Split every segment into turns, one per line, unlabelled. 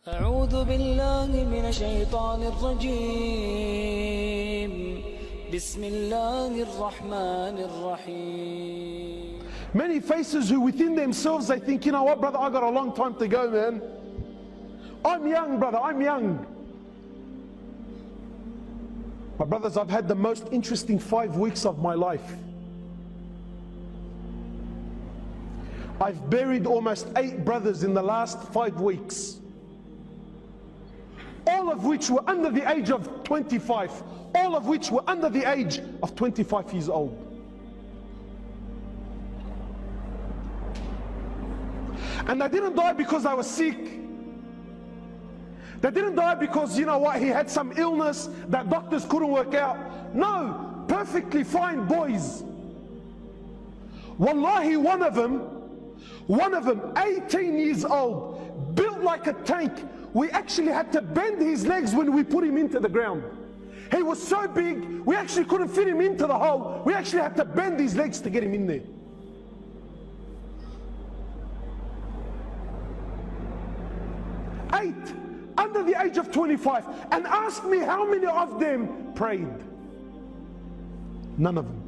أعوذ بالله من الشيطان الرجيم بسم الله الرحمن الرحيم.
Many faces who within themselves they think, you know what, brother, I got a long time to go, man. I'm young, brother, I'm young. My brothers, I've had the most interesting 5 weeks of my life. I've buried almost 8 brothers in the last 5 weeks. All of which were under the age of 25. All of which were under the age of 25 years old. And they didn't die because they were sick. They didn't die because, you know what, he had some illness that doctors couldn't work out. No, perfectly fine boys. Wallahi, one of them, 18 years old, built like a tank. We actually had to bend his legs when we put him into the ground. He was so big, we actually couldn't fit him into the hole. We actually had to bend his legs to get him in there. Eight, under the age of 25. And ask me how many of them prayed. None of them.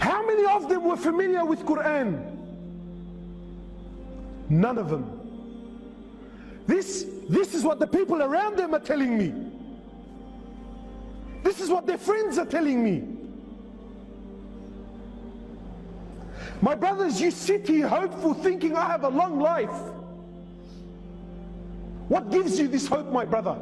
How many of them were familiar with Quran? None of them. This is what the people around them are telling me. This is what their friends are telling me. My brothers, you sit here hopeful thinking I have a long life. What gives you this hope, my brother?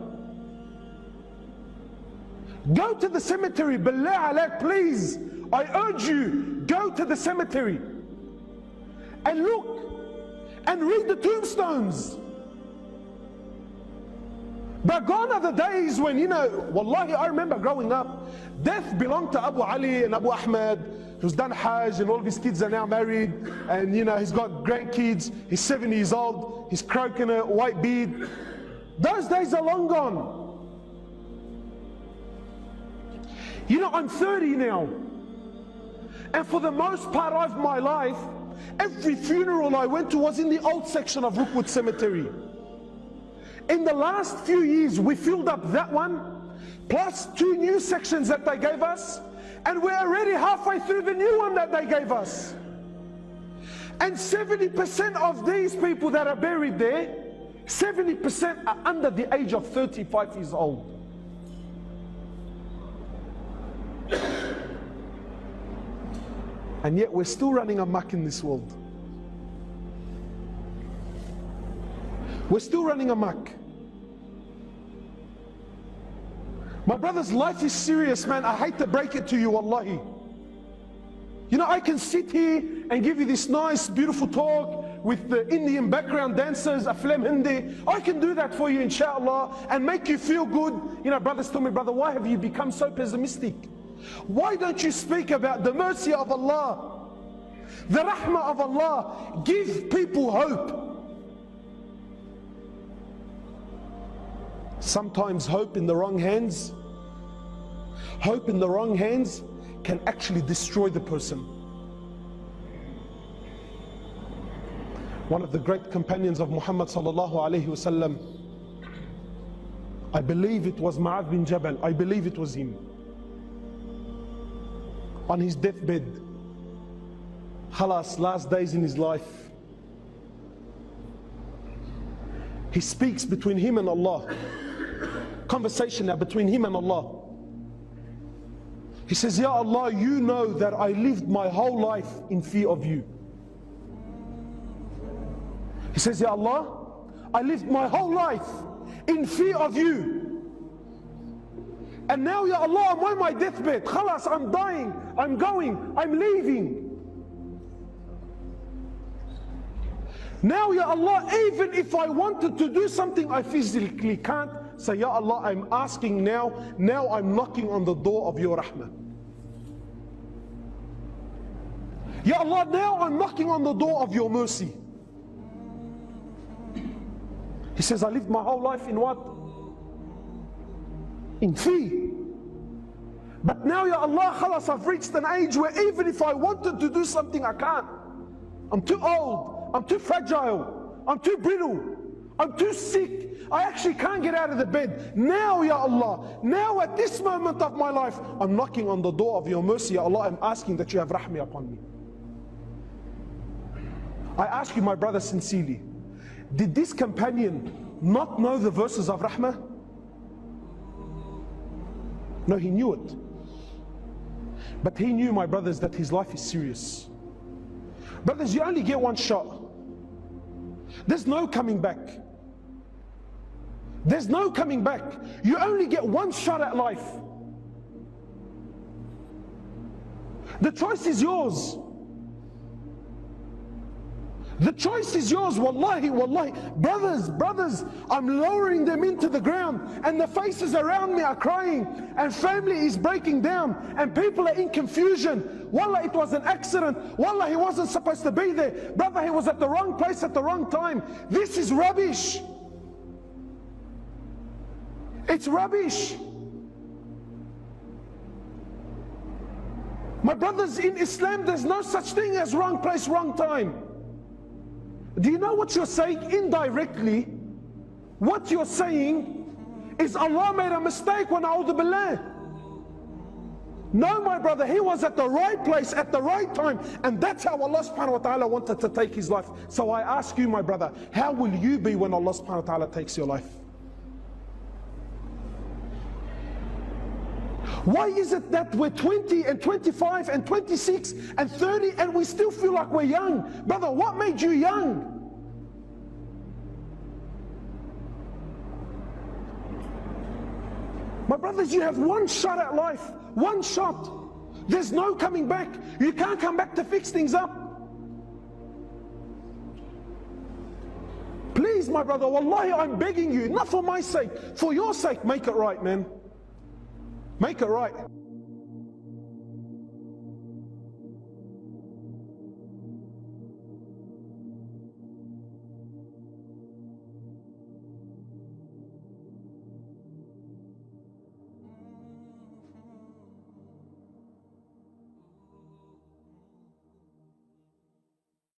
Go to the cemetery, billah alaik, please. I urge you, go to the cemetery and look and read the tombstones. But gone are the days when, you know, wallahi, I remember growing up, death belonged to Abu Ali and Abu Ahmed, who's done Hajj, and all of his kids are now married, and you know, he's got grandkids, he's 70 years old, he's croaking a white beard. Those days are long gone. You know, I'm 30 now, and for the most part of my life, every funeral I went to was in the old section of Rookwood Cemetery. In the last few years, we filled up that one, plus 2 new sections that they gave us, and we're already halfway through the new one that they gave us. And 70% of these people that are buried there, 70% are under the age of 35 years old. And yet we're still running amok in this world. We're still running amok. My brothers, life is serious, man. I hate to break it to you, wallahi. You know, I can sit here and give you this nice, beautiful talk with the Indian background dancers, Aflam Hindi. I can do that for you, inshallah, and make you feel good. You know, brothers tell me, brother, why have you become so pessimistic? Why don't you speak about the mercy of Allah, the rahmah of Allah? Give people hope. Sometimes hope in the wrong hands, can actually destroy the person. One of the great companions of Muhammad sallallahu alaihi wasallam, I believe it was Mu'adh bin Jabal, I believe it was him, on his deathbed, khalas, last days in his life, he speaks between him and Allah. Conversation now between him and Allah. He says, Ya Allah, you know that I lived my whole life in fear of you. He says, Ya Allah, I lived my whole life in fear of you. And now, Ya Allah, I'm on my deathbed. Khalas, I'm dying, I'm going, I'm leaving. Now, Ya Allah, even if I wanted to do something, I physically can't. So, Ya Allah, I'm asking now I'm knocking on the door of your rahmah. Ya Allah, now I'm knocking on the door of your mercy. He says, I lived my whole life in what? In fear. But now, Ya Allah, khalas, I've reached an age where even if I wanted to do something, I can't. I'm too old, I'm too fragile, I'm too brittle, I'm too sick, I actually can't get out of the bed. Now, Ya Allah, now at this moment of my life, I'm knocking on the door of your mercy, Ya Allah. I'm asking that you have rahmah upon me. I ask you, my brother, sincerely, did this companion not know the verses of rahmah? No, he knew it. But he knew, my brothers, that his life is serious. Brothers, you only get one shot. There's no coming back. There's no coming back. You only get one shot at life. The choice is yours. The choice is yours, wallahi, wallahi. Brothers, I'm lowering them into the ground, and the faces around me are crying, and family is breaking down, and people are in confusion. Wallah, it was an accident. Wallah, he wasn't supposed to be there. Brother, he was at the wrong place at the wrong time. This is rubbish. It's rubbish. My brothers, in Islam, there's no such thing as wrong place, wrong time. Do you know what you're saying indirectly? What you're saying is Allah made a mistake when a'udhu billah. No, my brother, he was at the right place at the right time, and that's how Allah subhanahu wa ta'ala wanted to take his life. So I ask you, my brother, how will you be when Allah subhanahu wa ta'ala takes your life? Why is it that we're 20 and 25 and 26 and 30 and we still feel like we're young? Brother, what made you young? My brothers, you have one shot at life. One shot. There's no coming back. You can't come back to fix things up. Please, my brother, wallahi, I'm begging you, not for my sake, for your sake, make it right, man. Make it right.